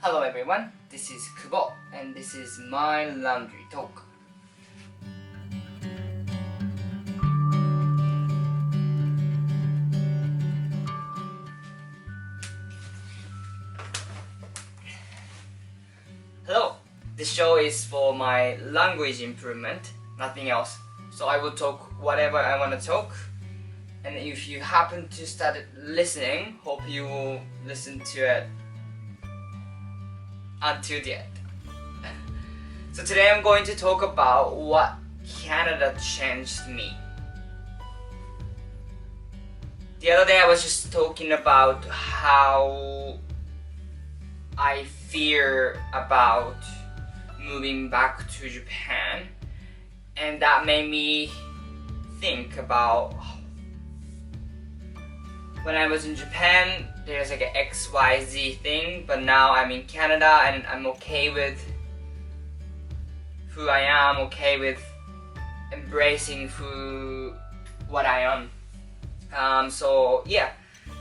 Hello everyone, this is Kubo and this is my laundry talk. Hello, this show is for my language improvement, nothing else. So I will talk whatever I want to talk. And if you happen to start listening, hope you will listen to it until the end. So today I'm going to talk about what Canada changed me. The other day I was just talking about how I fear about moving back to Japan, and that made me think about when I was in Japan, there's like an XYZ thing, but now I'm in Canada and I'm okay with who I am, okay with embracing what I am. So yeah,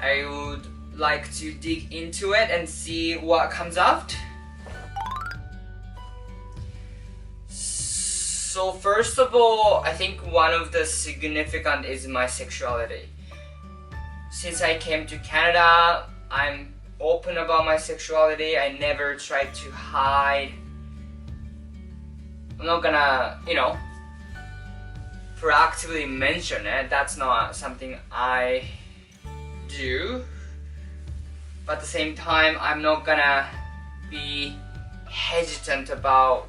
I would like to dig into it and see what comes out. So first of all, I think one of the significant is my sexuality. Since I came to Canada, I'm open about my sexuality. I never tried to hide. I'm not gonna, proactively mention it. That's not something I do. But at the same time, I'm not gonna be hesitant about.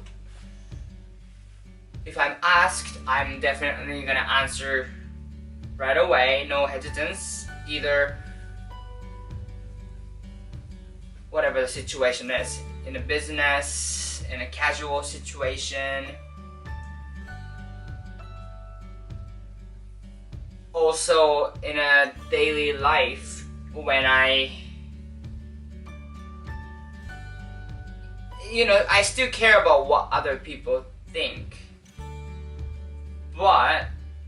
If I'm asked, I'm definitely gonna answer right away. No hesitance. Either whatever the situation is, in a business, in a casual situation, also in a daily life when I still care about what other people think, but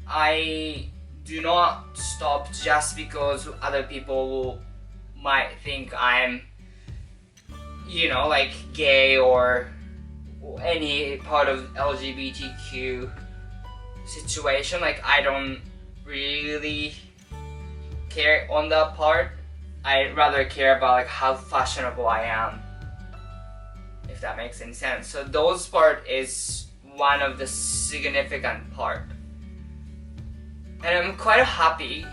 I do not stop just because other people might think I'm, like gay or any part of LGBTQ situation. Like, I don't really care on that part. I rather care about like how fashionable I am, if that makes any sense. So those part is one of the significant part. And I'm quite happy.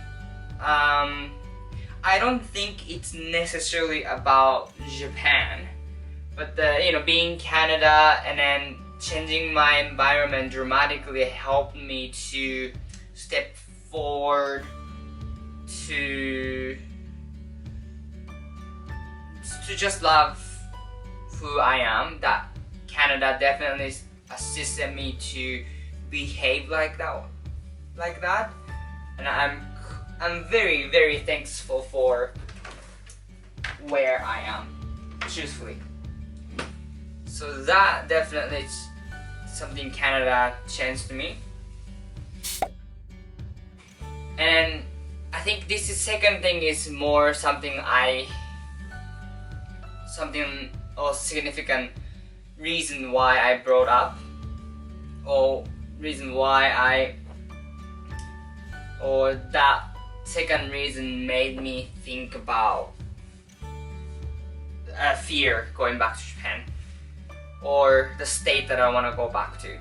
I don't think it's necessarily about Japan, but being in Canada and then changing my environment dramatically helped me to step forward to just love who I am. That Canada definitely assisted me to behave like that, and I'm very, very thankful for where I am, truthfully. So that definitely is something Canada changed me. And I think this is second thing is more something or significant reason why I brought up, or reason why or that second reason made me think about fear going back to Japan, or the state that I want to go back to.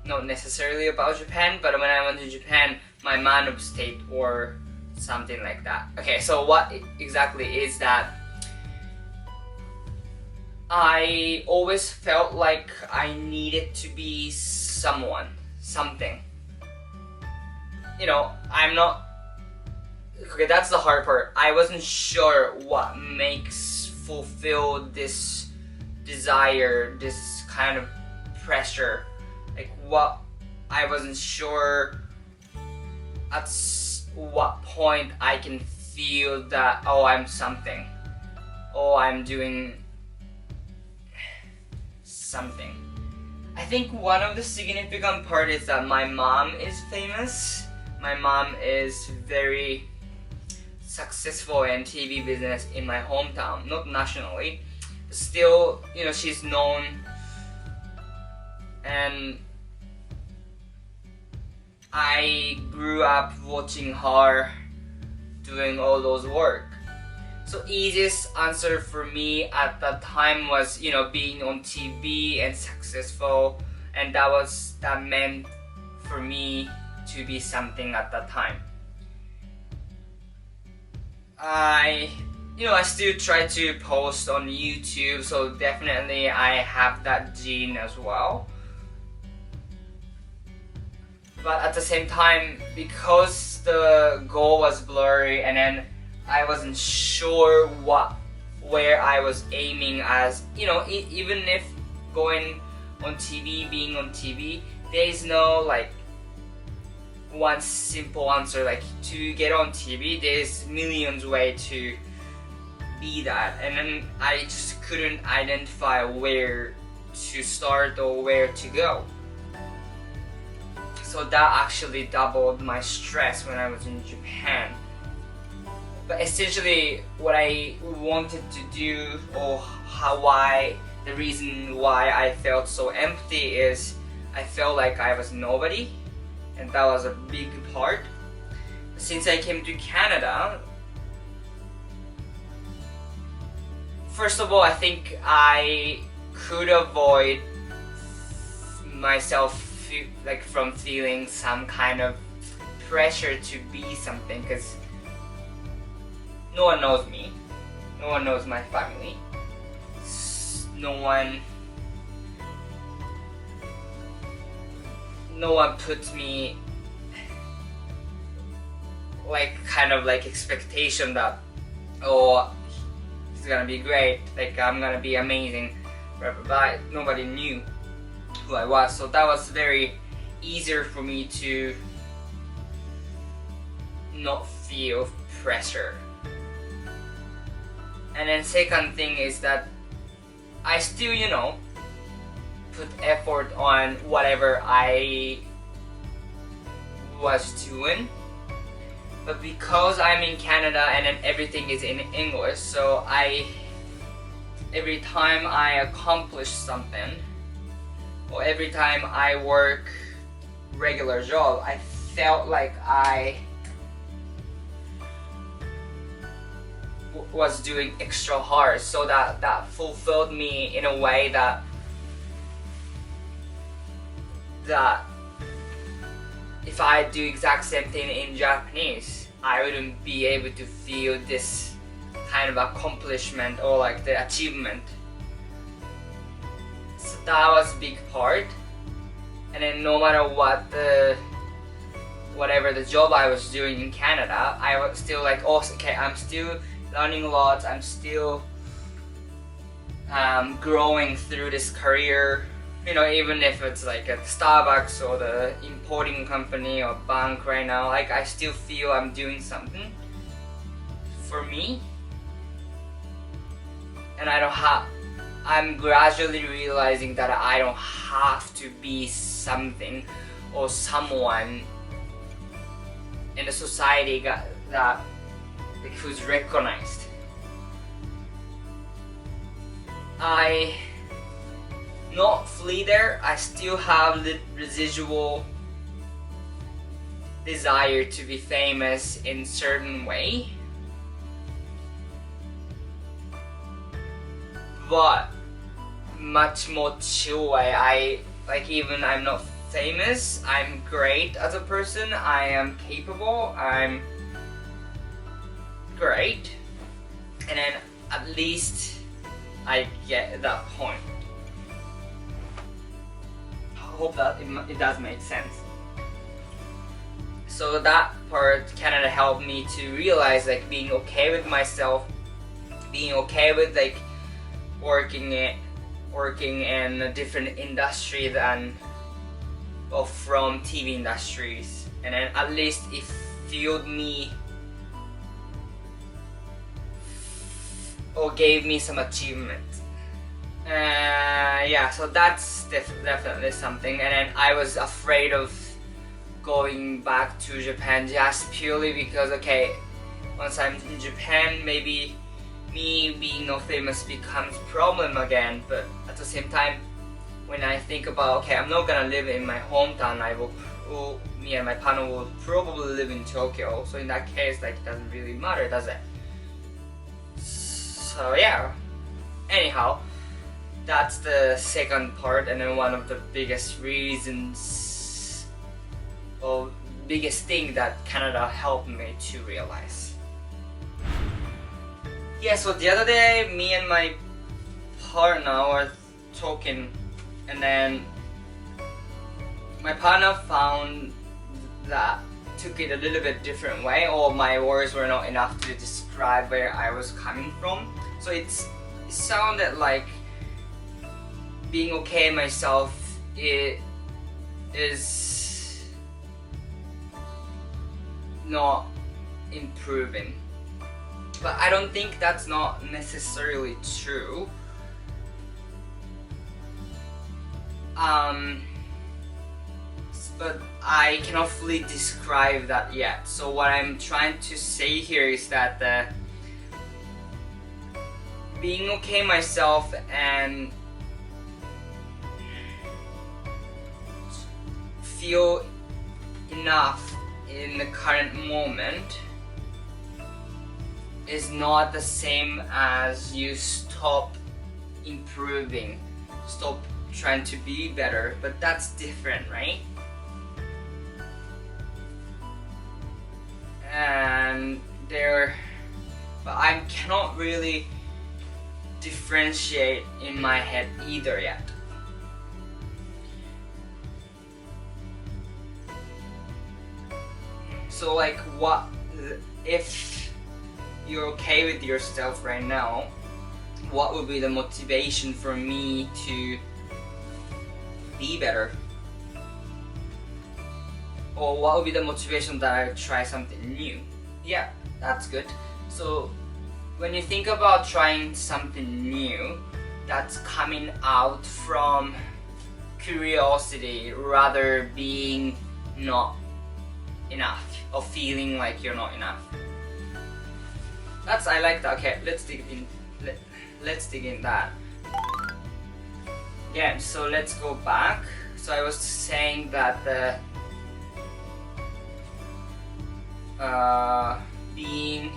Not necessarily about Japan, but when I went to Japan, my Manu state or something like that. Okay, so what exactly is that? I always felt like I needed to be something. I'm not. Okay, that's the hard part. I wasn't sure what makes fulfill this desire, this kind of pressure. Like what, I wasn't sure at what point I can feel that, oh, I'm something. Oh, I'm doing something. I think one of the significant part is that my mom is famous. My mom is very successful in TV business in my hometown, not nationally, still, she's known, and I grew up watching her doing all those work. So easiest answer for me at that time was, being on TV and successful, and that meant for me to be something at that time. I still try to post on YouTube, so definitely I have that gene as well. But at the same time, because the goal was blurry, and then I wasn't sure where I was aiming as, even if going on TV, being on TV, there is no like one simple answer. Like, to get on TV, there's millions ways to be that, and then I just couldn't identify where to start or where to go. So that actually doubled my stress when I was in Japan. But essentially, what I wanted to do, or the reason why I felt so empty is I felt like I was nobody, and that was a big part. Since I came to Canada, first of all, I think I could avoid myself from feeling some kind of pressure to be something, because no one knows me, no one knows my family, no one puts me expectation that, oh, it's gonna be great, I'm gonna be amazing, but nobody knew who I was. So that was very easier for me to not feel pressure. And then second thing is that I still, put effort on whatever I was doing. But because I'm in Canada and then everything is in English, so every time I accomplish something, or every time I work regular job, I felt like I was doing extra hard, so that fulfilled me in a way that if I do exact same thing in Japanese, I wouldn't be able to feel this kind of accomplishment or like the achievement. So that was a big part. And then no matter whatever the job I was doing in Canada, I was still like, oh, okay, I'm still learning a lot, I'm still growing through this career, even if it's like at Starbucks or the importing company or bank right now, I still feel I'm doing something for me, and I'm gradually realizing that I don't have to be something or someone in the society that who's recognized. I not flee there, I still have the residual desire to be famous in certain way, but much more chill way. Even I'm not famous, I'm great as a person, I am capable, I'm great, and then at least I get that point. I hope that it does make sense. So that part, Canada helped me to realize being okay with myself, being okay with working in a different industry from TV industries, and then at least it fueled me or gave me some achievement. So that's definitely something. And then I was afraid of going back to Japan just purely because, okay, once I'm in Japan, maybe me being not famous becomes problem again. But at the same time, when I think about, okay, I'm not gonna live in my hometown, me and my partner will probably live in Tokyo, so in that case, like, it doesn't really matter, does it? So yeah, anyhow, that's the second part, and then one of the biggest reasons, or biggest thing that Canada helped me to realize. Yeah, so the other day, me and my partner were talking, and then my partner found that took it a little bit different way, or my words were not enough to describe where I was coming from. So it sounded like being okay myself, it is not improving. But I don't think that's not necessarily true. But I cannot fully describe that yet. So what I'm trying to say here is that being okay myself and feel enough in the current moment is not the same as you stop improving, stop trying to be better, but that's different, right? And but I cannot really differentiate in my head either yet. So like, what if you're okay with yourself right now, what would be the motivation for me to be better? Or what would be the motivation that I try something new? Yeah, that's good. So when you think about trying something new, that's coming out from curiosity rather being not enough, or feeling like you're not enough. I like that. Okay, let's dig in that. Yeah, so let's go back. So I was saying that being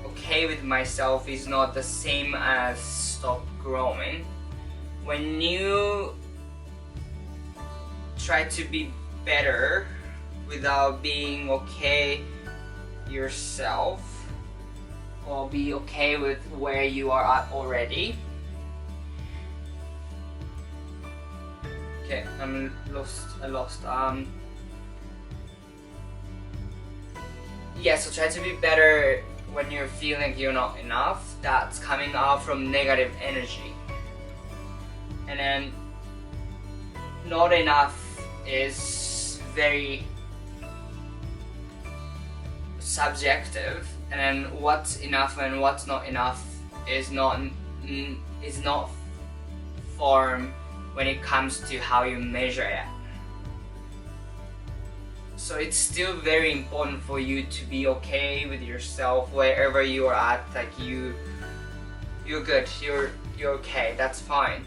okay with myself is not the same as stop growing. When you try to be better without being okay yourself, or be okay with where you are at already. Okay, I lost. Yeah, so try to be better when you're feeling you're not enough. That's coming out from negative energy. And then not enough is very subjective, and then what's enough and what's not enough is not form when it comes to how you measure it. So it's still very important for you to be okay with yourself wherever you are at. Like you're good, you're okay, that's fine.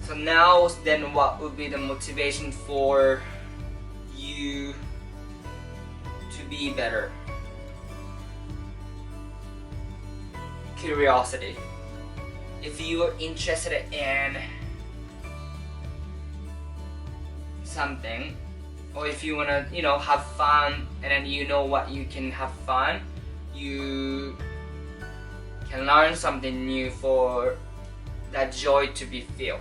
So now then, what would be the motivation for you to be better? Curiosity. If you are interested in something, or if you wanna, have fun, and then you know what you can have fun, you can learn something new for that joy to be filled.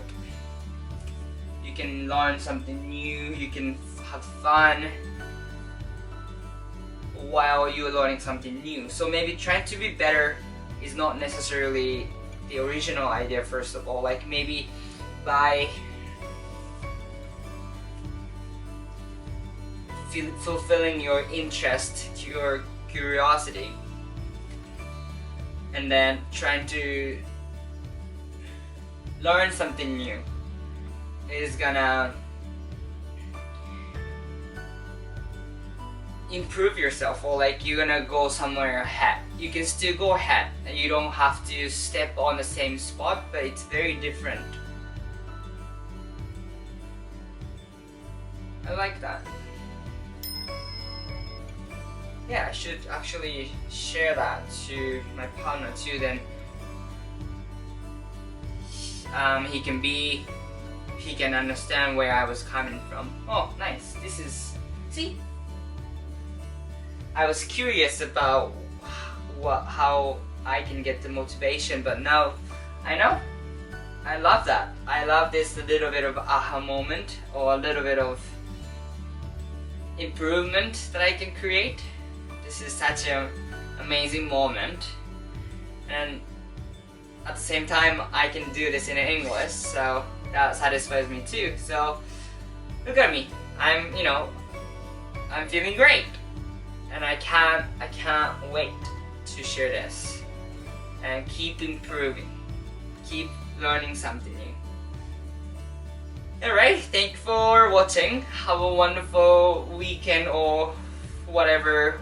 You can learn something new, you can have fun while you're learning something new. So maybe trying to be better is not necessarily the original idea, first of all. Like maybe by fulfilling your interest, your curiosity, and then trying to learn something new is gonna improve yourself, or like you're gonna go somewhere ahead. you can still go ahead and you don't have to step on the same spot, but it's very different. I like that. Yeah, I should actually share that to my partner too, then he can understand where I was coming from. Oh, nice. This is, see? I was curious about how I can get the motivation, but now I know. I love that. I love this a little bit of aha moment, or a little bit of improvement that I can create. This is such an amazing moment, and at the same time I can do this in English, so that satisfies me too. So look at me. I'm feeling great, and I can't wait to share this and keep improving, keep learning something new. Alright, thank you for watching. Have a wonderful weekend, or whatever,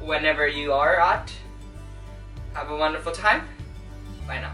whenever you are at. Have a wonderful time. Bye now.